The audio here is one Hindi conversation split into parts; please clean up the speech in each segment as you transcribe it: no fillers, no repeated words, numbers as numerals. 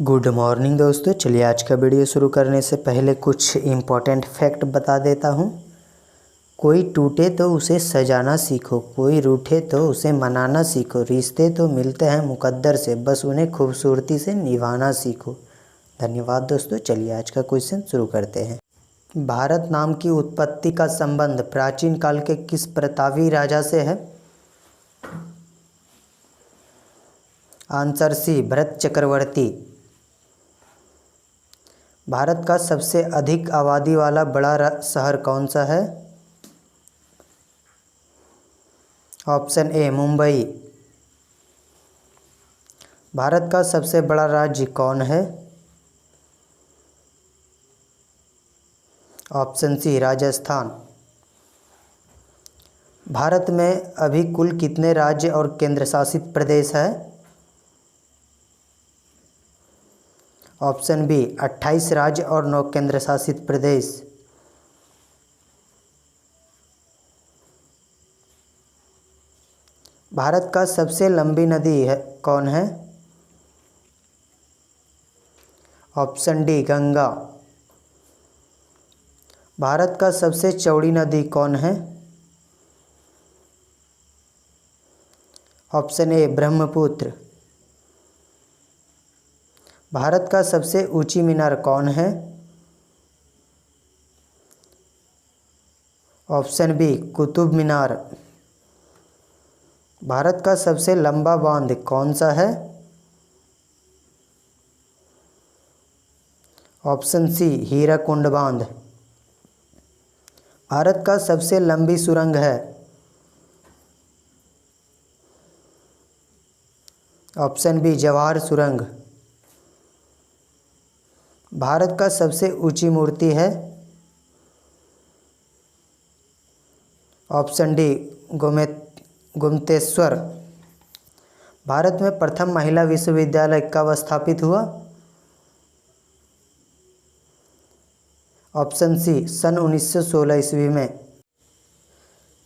गुड मॉर्निंग दोस्तों। चलिए आज का वीडियो शुरू करने से पहले कुछ इम्पोर्टेंट फैक्ट बता देता हूँ। कोई टूटे तो उसे सजाना सीखो, कोई रूठे तो उसे मनाना सीखो, रिश्ते तो मिलते हैं मुकद्दर से, बस उन्हें खूबसूरती से निभाना सीखो। धन्यवाद दोस्तों। चलिए आज का क्वेश्चन शुरू करते हैं। भारत नाम की उत्पत्ति का संबंध प्राचीन काल के किस प्रतापी राजा से है? आंसर सी, भरत चक्रवर्ती। भारत का सबसे अधिक आबादी वाला बड़ा शहर कौन सा है? Option A, Mumbai. भारत का सबसे बड़ा राज्य कौन है? Option C, Rajasthan. भारत में अभी कुल कितने राज्य और केंद्र शासित प्रदेश है? ऑप्शन बी, 28 राज्य और 9 केंद्र शासित प्रदेश। भारत का सबसे लंबी नदी है कौन है? Option D, Ganga. भारत का सबसे चौड़ी नदी कौन है? Option A, Brahmaputra. भारत का सबसे ऊंची मीनार कौन है? Option B, Qutub Minar. भारत का सबसे लंबा बांध कौन सा है? ऑप्शन सी, हीराकुंड बांध। भारत का सबसे लंबी सुरंग है? ऑप्शन बी, जवाहर सुरंग। भारत का सबसे ऊंची मूर्ति है? Option D, Gomateshwara. भारत में प्रथम महिला विश्वविद्यालय कब स्थापित हुआ? ऑप्शन सी, सन 1916 ईस्वी में।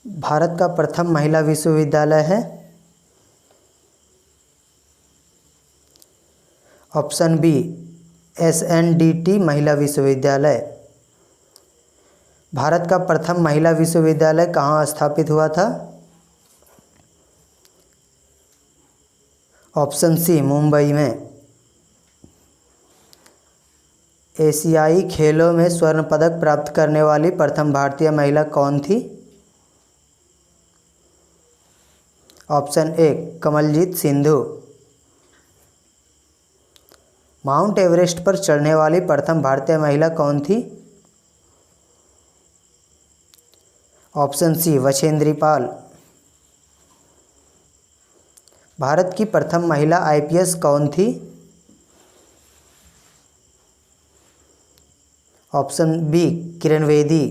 भारत का प्रथम महिला विश्वविद्यालय है? ऑप्शन बी, SNDT महिला विश्वविद्यालय। भारत का प्रथम महिला विश्वविद्यालय कहाँ स्थापित हुआ था? ऑप्शन सी, मुंबई में। एशियाई खेलों में स्वर्ण पदक प्राप्त करने वाली प्रथम भारतीय महिला कौन थी? Option A, Kamaljeet Sindhu. Mount Everest पर चढ़ने वाली प्रथम भारतीय महिला कौन थी? Option C, Bachendri Pal. भारत की प्रथम महिला IPS कौन थी? Option B, Kiran Bedi.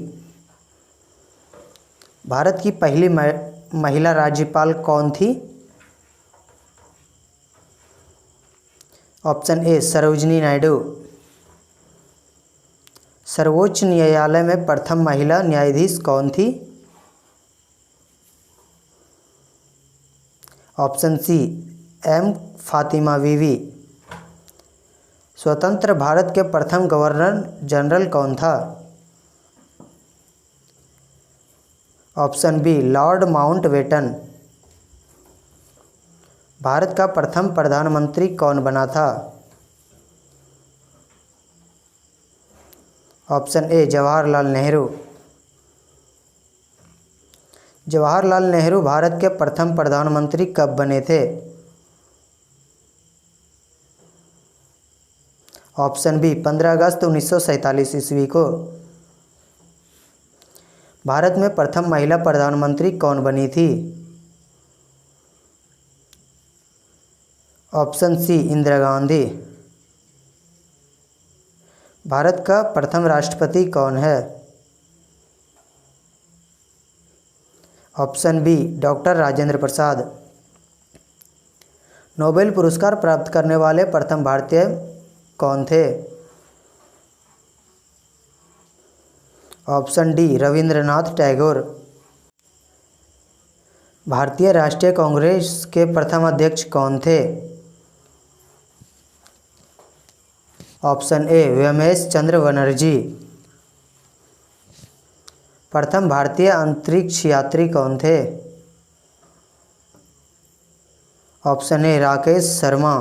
भारत की पहली महिला राज्यपाल कौन थी? Option A, Sarojini Naidu. सर्वोच्च न्यायालय में प्रथम महिला न्यायाधीश कौन थी? ऑप्शन सी, M फातिमा बीवी। स्वतंत्र भारत के प्रथम गवर्नर जनरल कौन था? Option B, Lord Mountbatten. Bharat का प्रथम प्रधानमंत्री कौन बना था? Option A, Jawaharlal Nehru. जवाहरलाल नेहरू भारत के प्रथम प्रधानमंत्री कब बने थे? ऑप्शन बी, 15 अगस्त 1947 ईस्वी को। भारत में प्रथम महिला प्रधानमंत्री कौन बनी थी? Option C, Indira Gandhi. भारत का प्रथम राष्ट्रपति कौन है? Option B, doctor Rajendra Prasad. Nobel पुरस्कार प्राप्त करने वाले प्रथम भारतीय कौन थे? Option D, Rabindranath Tagore. भारतीय राष्ट्रीय कांग्रेस के प्रथम अध्यक्ष कौन थे? Option A Womesh Chandra Banerjee. प्रथम भारतीय अंतरिक्ष यात्री कौन थे? Option A Rakesh Sharma.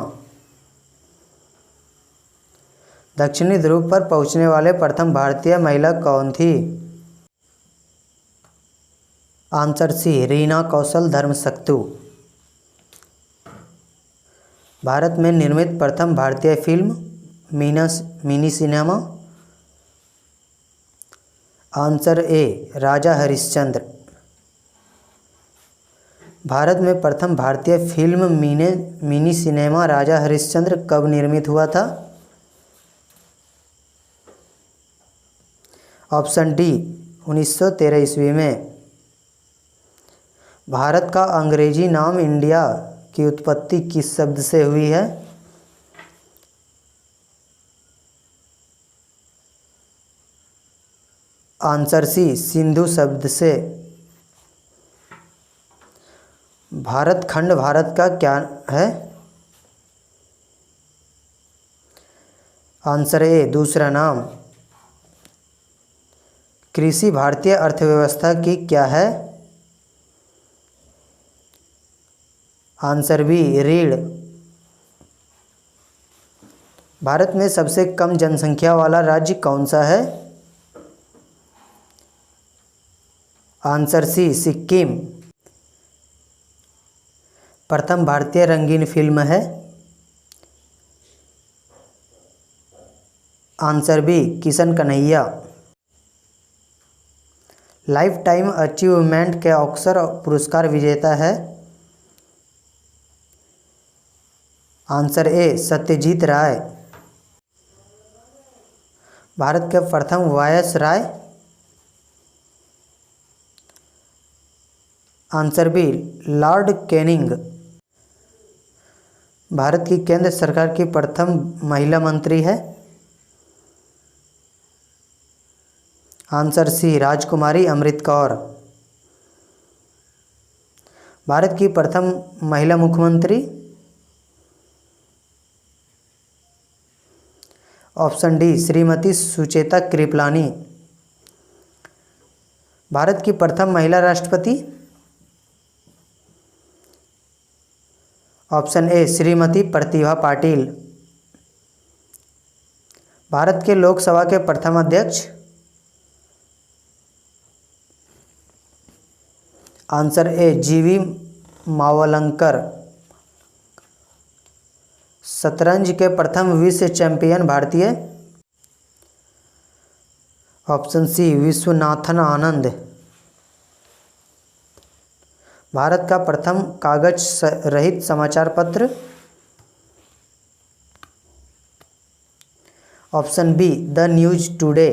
दक्षिणी ध्रुव पर पहुंचने वाले प्रथम भारतीय महिला कौन थी? Answer C Reena Kaushal Dharmshaktu. भारत में निर्मित प्रथम भारतीय film mini cinema. Answer A Raja Harishchandra. Bharat में प्रथम भारतीय film mini cinema Raja Harishchandra कब निर्मित हुआ था? ऑप्शन डी 1913 ईस्वी में। भारत का अंग्रेजी नाम इंडिया की उत्पत्ति किस शब्द से हुई है? आंसर सी सिंधु शब्द से। भारत खंड भारत का क्या है? आंसर ए दूसरा नाम। कृषि भारतीय अर्थव्यवस्था की क्या है? आंसर बी रीढ़। भारत में सबसे कम जनसंख्या वाला राज्य कौन सा है? Answer C Sikkim. प्रथम भारतीय रंगीन फिल्म है? Answer B Kishan Kanhaiya. Life time achievement के ऑस्कर पुरस्कार विजेता है? Answer A Satyajit Ray. भारत के प्रथम viceroy? Answer B Lord Canning. Bharat की केंद्र सरकार की प्रथम महिला मंत्री है? आंसर सी राजकुमारी अमृत कौर। भारत की प्रथम महिला मुख्यमंत्री? Option D Shrimati Sucheta Kripalani. भारत की प्रथम महिला राष्ट्रपति? Option A Shrimati Pratibha Patil. भारत के लोकसभा के प्रथम अध्यक्ष? आंसर ए जीवी मावलंकर। शतरंज के प्रथम विश्व चैंपियन भारतीय? Option C Viswanathan Anand. भारत का प्रथम कागज रहित समाचार पत्र? Option be the news today.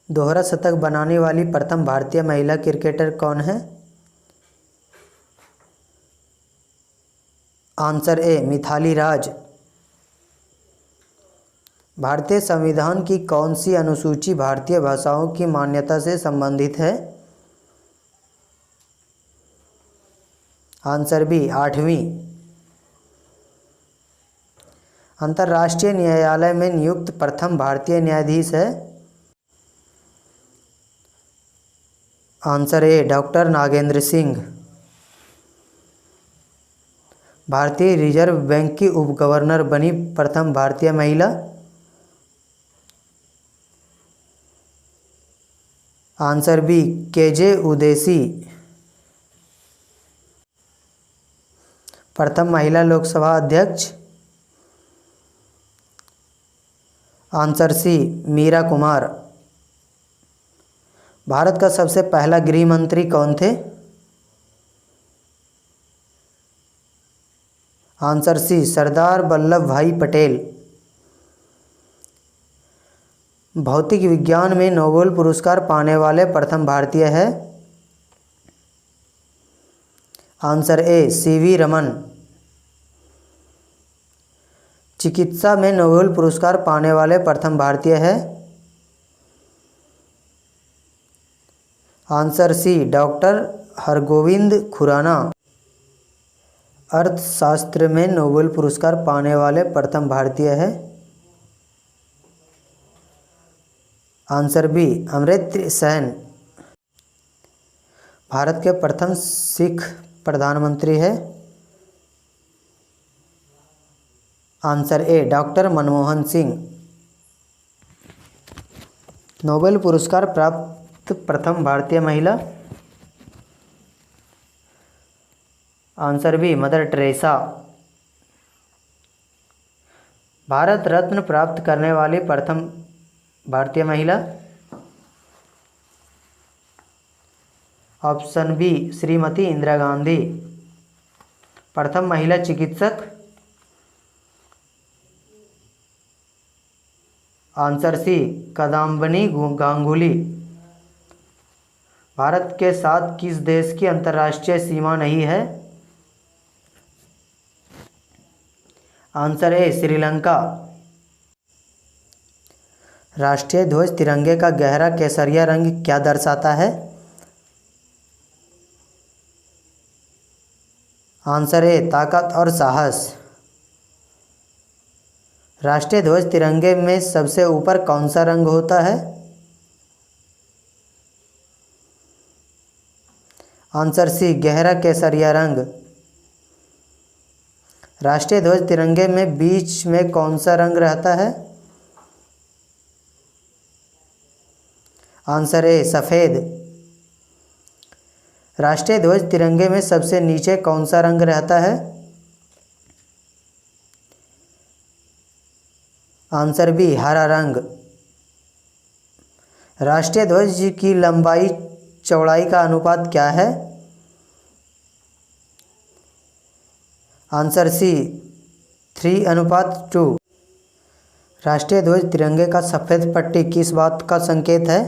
दोहरा शतक बनाने वाली प्रथम भारतीय महिला क्रिकेटर कौन है? आंसर ए मिथाली राज। भारतीय संविधान की कौन सी अनुसूची भारतीय भाषाओं की मान्यता से संबंधित है? आंसर बी 8वीं। अंतर्राष्ट्रीय न्यायालय में नियुक्त प्रथम भारतीय न्यायाधीश है? Answer A doctor Nagendra Singh. भारतीय रिजर्व बैंक की उप गवर्नर बनी प्रथम भारतीय महिला? Answer B K J Udeshi. प्रथम महिला लोकसभा अध्यक्ष? Answer C Meira Kumar. भारत का सबसे पहला गृह मंत्री कौन थे? आंसर सी सरदार वल्लभ भाई पटेल। भौतिक विज्ञान में नोबेल पुरस्कार पाने वाले प्रथम भारतीय है? Answer A C V Raman. चिकित्सा में नोबेल पुरस्कार पाने वाले प्रथम भारतीय है? Answer C doctor Hargobind Khorana. अर्थशास्त्र में नोबेल पुरस्कार पाने वाले प्रथम भारतीय है? आंसर बी अमर्त्य सेन भारत के प्रथम सिख प्रधानमंत्री है। Answer A doctor Manmohan Singh. Nobel पुरस्कार प्राप्त प्रथम भारतीय महिला। Answer B Mother Teresa. Bharat Ratna प्राप्त करने वाली प्रथम भारतीय महिला। Option B Shrimati Indira Gandhi. प्रथम महिला चिकित्सक। Answer C Kadambini Ganguly. भारत के साथ किस देश की अंतर्राष्ट्रीय सीमा नहीं है। Answer A Sri Lanka. राष्ट्रीय ध्वज तिरंगे का गहरा केसरिया रंग क्या दर्शाता है। आंसर ए ताकत और साहस। राष्ट्रीय ध्वज तिरंगे में सबसे ऊपर कौन सा रंग होता है। आंसर सी गहरा केसरिया रंग। राष्ट्रीय ध्वज तिरंगे में बीच में कौन सा रंग रहता है। आंसर ए सफ़ेद। राष्ट्रीय ध्वज तिरंगे में सबसे नीचे कौन सा रंग रहता है। आंसर बी हरा रंग। राष्ट्रीय ध्वज की लंबाई चौड़ाई का अनुपात क्या है। Answer C 3:2। राष्ट्रीय ध्वज तिरंगे का सफ़ेद पट्टी किस बात का संकेत है।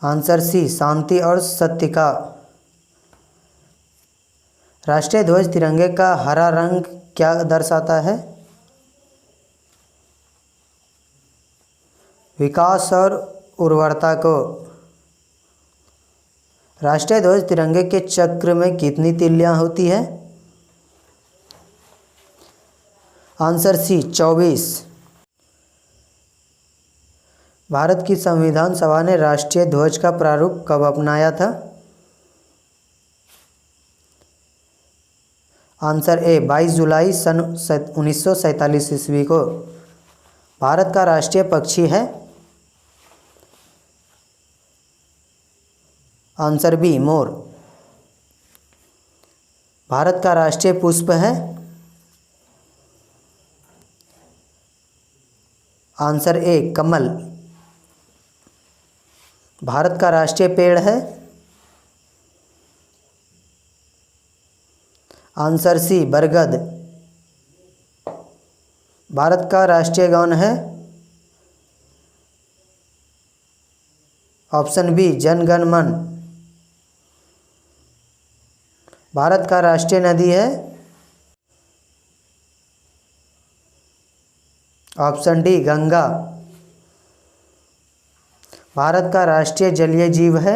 आंसर सी शांति और सत्य का। राष्ट्रीय ध्वज तिरंगे का हरा रंग क्या दर्शाता है। विकास और उर्वरता को। राष्ट्रीय ध्वज तिरंगे के चक्र में कितनी तिल्लियां होती है। आंसर सी 24। भारत की संविधान सभा ने राष्ट्रीय ध्वज का प्रारूप कब अपनाया था। आंसर ए 22 जुलाई सन 1947 ईस्वी को। भारत का राष्ट्रीय पक्षी है। Answer be more. भारत का राष्ट्रीय पुष्प है। आंसर ए कमल। भारत का राष्ट्रीय पेड़ है। आंसर सी बरगद। भारत का राष्ट्रीय गान है। ऑप्शन बी जन गण मन। भारत का राष्ट्रीय नदी है। Option D Ganga. भारत का राष्ट्रीय जलीय जीव है।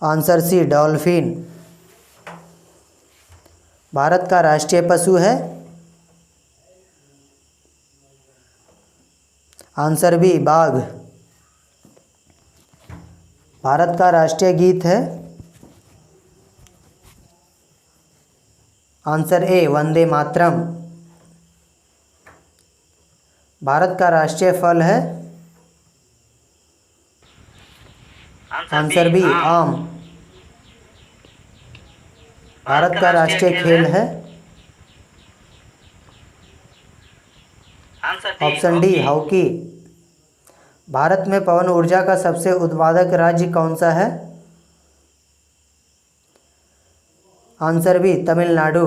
आंसर सी डॉल्फिन। भारत का राष्ट्रीय पशु है। आंसर बी बाघ। भारत का राष्ट्रीय गीत है। आंसर ए वंदे मातरम। भारत का राष्ट्रीय फल है। आंसर बी आम। भारत का राष्ट्रीय खेल है। Option D hockey. भारत में पवन ऊर्जा का सबसे उत्पादक राज्य कौन सा है। Answer B Tamil Nadu.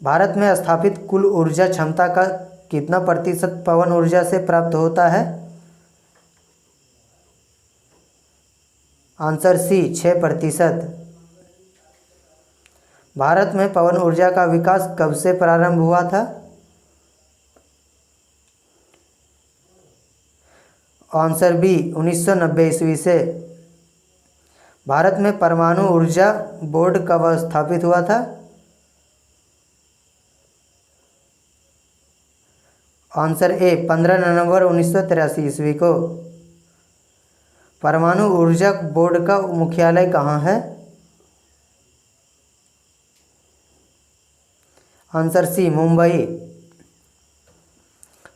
भारत में स्थापित कुल ऊर्जा क्षमता का कितना प्रतिशत पवन ऊर्जा से प्राप्त होता है। आंसर सी 6%। भारत में पवन ऊर्जा का विकास कब से प्रारंभ हुआ था। आंसर बी 1990 ईस्वी से। भारत में परमाणु ऊर्जा बोर्ड कब स्थापित हुआ था। आंसर ए 15 नवंबर 1983 ईस्वी को। परमाणु ऊर्जा बोर्ड का मुख्यालय कहाँ है? Answer C Mumbai.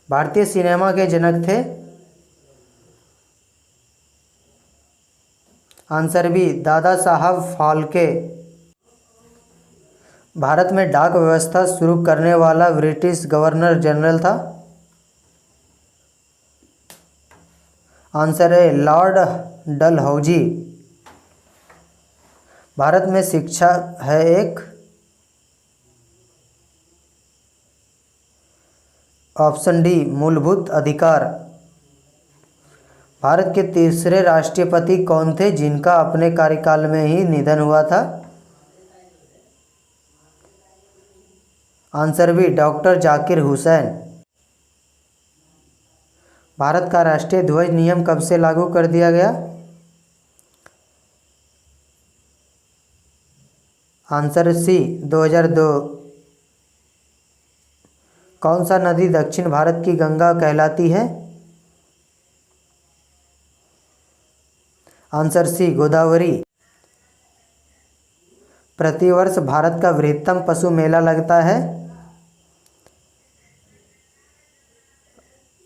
भारतीय सिनेमा के जनक थे? Answer B Dada Saheb Phalke. भारत में डाक व्यवस्था शुरू करने वाला ब्रिटिश गवर्नर जनरल था? आंसर है लॉर्ड डलहौजी। भारत में शिक्षा है एक? ऑप्शन डी मूलभूत अधिकार। भारत के तीसरे राष्ट्रपति कौन थे जिनका अपने कार्यकाल में ही निधन हुआ था? Answer B doctor Zakir Hussain. Bharat का राष्ट्रीय ध्वज नियम कब से लागू कर दिया गया? Answer C 2002। कौन सा नदी दक्षिण भारत की गंगा कहलाती है? Answer C Godavari. प्रतिवर्ष भारत का बृहत्तम पशु मेला लगता है?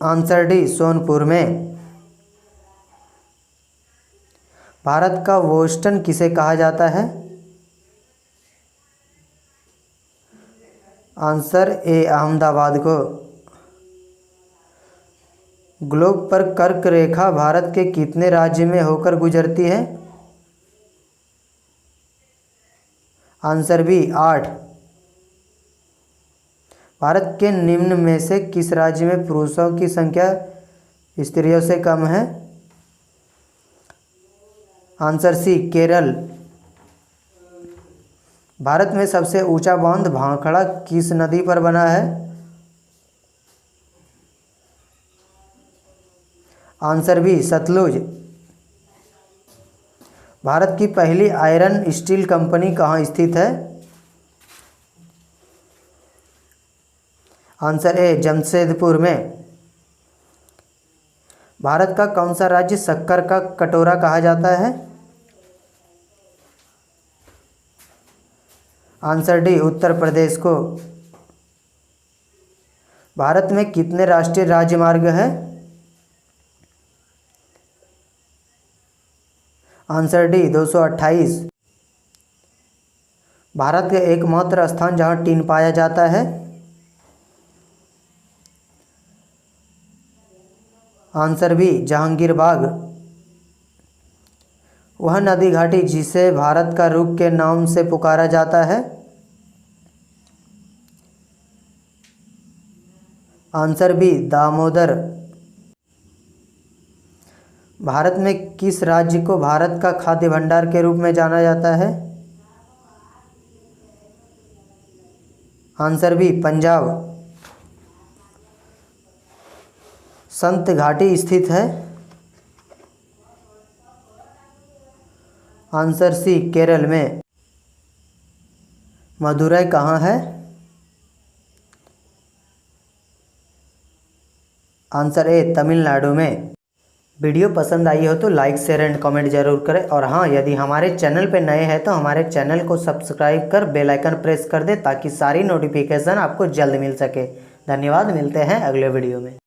आंसर डी सोनपुर में। भारत का बोस्टन किसे कहा जाता है? आंसर ए अहमदाबाद को। ग्लोब पर कर्क रेखा भारत के कितने राज्य में होकर गुजरती है? Answer B 8। भारत के निम्न में से किस राज्य में पुरुषों की संख्या स्त्रियों से कम है? आंसर सी केरल। भारत में सबसे ऊंचा बांध भाखड़ा किस नदी पर बना है? Answer B Sutlej. भारत की पहली आयरन स्टील कंपनी कहाँ स्थित है? आंसर ए जमशेदपुर में। भारत का कौन सा राज्य शक्कर का कटोरा कहा जाता है? आंसर डी उत्तर प्रदेश को। भारत में कितने राष्ट्रीय राजमार्ग हैं? Answer D 228। भारत का एकमात्र स्थान जहां टीन पाया जाता है? आंसर बी जहांगीर बाग। वह नदी घाटी जिसे भारत का रुख के नाम से पुकारा जाता है? Answer B Damodar. भारत में किस राज्य को भारत का खाद्य भंडार के रूप में जाना जाता है? Answer B Punjab. संत घाटी स्थित है? आंसर सी केरल में। मदुरै कहाँ है? आंसर ए तमिलनाडु में। वीडियो पसंद आई हो तो लाइक शेयर एंड कमेंट जरूर करें और हाँ, यदि हमारे चैनल पे नए हैं तो हमारे चैनल को सब्सक्राइब कर बेल आइकन प्रेस कर दे ताकि सारी नोटिफिकेशन आपको जल्द मिल सके। धन्यवाद, मिलते हैं अगले वीडियो में।